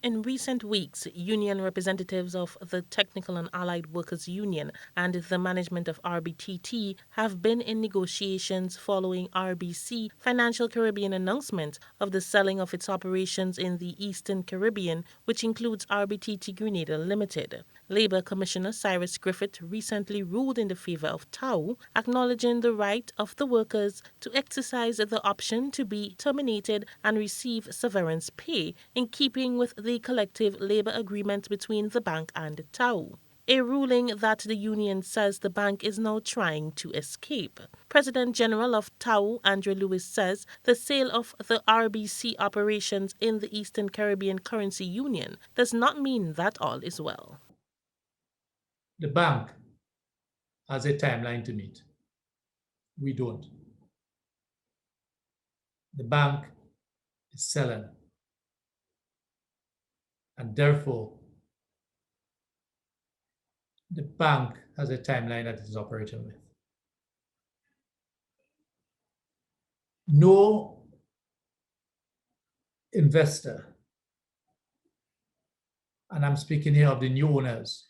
In recent weeks, union representatives of the Technical and Allied Workers Union and the management of RBTT have been in negotiations following RBC Financial Caribbean announcement of the selling of its operations in the Eastern Caribbean, which includes RBTT Grenada Limited. Labour Commissioner Cyrus Griffith recently ruled in the favour of TAU, acknowledging the right of the workers to exercise the option to be terminated and receive severance pay in keeping with the collective labour agreement between the bank and TAU. A ruling that the union says the bank is now trying to escape. President General of TAU, Andrew Lewis, says the sale of the RBC operations in the Eastern Caribbean Currency Union does not mean that all is well. The bank has a timeline to meet. We don't. The bank is selling. And therefore, the bank has a timeline that it is operating with. No investor, and I'm speaking here of the new owners,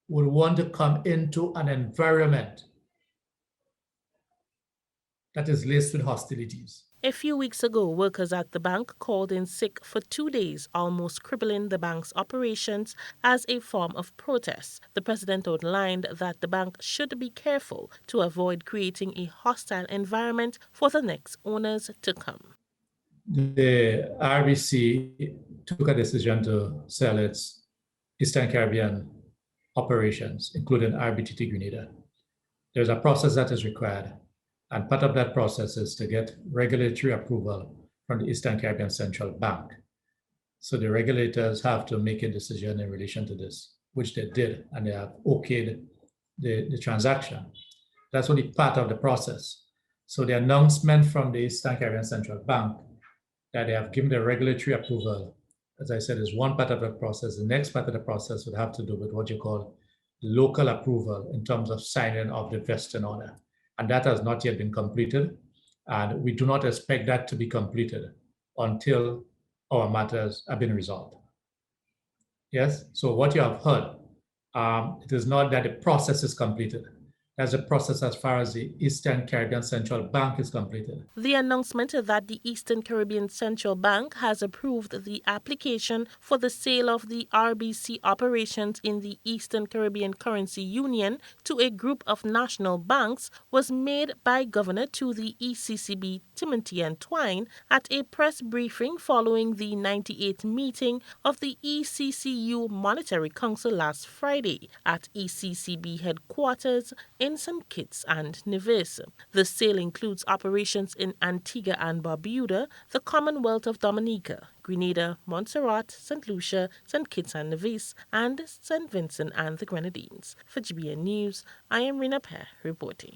would want to come into an environment that is laced with hostilities. A few weeks ago, workers at the bank called in sick for 2 days, almost crippling the bank's operations as a form of protest. The president outlined that the bank should be careful to avoid creating a hostile environment for the next owners to come. The RBC took a decision to sell its Eastern Caribbean operations, including RBTT Grenada. There's a process that is required, and part of that process is to get regulatory approval from the Eastern Caribbean Central Bank. So the regulators have to make a decision in relation to this, which they did, and they have okayed the transaction. That's only part of the process. So the announcement from the Eastern Caribbean Central Bank that they have given the regulatory approval, as I said, is one part of the process. The next part of the process would have to do with what you call local approval in terms of signing of the vesting order. And that has not yet been completed. And we do not expect that to be completed until our matters have been resolved. Yes, so what you have heard, it is not that the process is completed. As a process as far as the Eastern Caribbean Central Bank is completed. The announcement that the Eastern Caribbean Central Bank has approved the application for the sale of the RBC operations in the Eastern Caribbean Currency Union to a group of national banks was made by Governor to the ECCB Timothy Twine at a press briefing following the 98th meeting of the ECCU Monetary Council last Friday at ECCB headquarters in St. Kitts and Nevis. The sale includes operations in Antigua and Barbuda, the Commonwealth of Dominica, Grenada, Montserrat, St. Lucia, St. Kitts and Nevis, and St. Vincent and the Grenadines. For GBN News, I am Rina Pear reporting.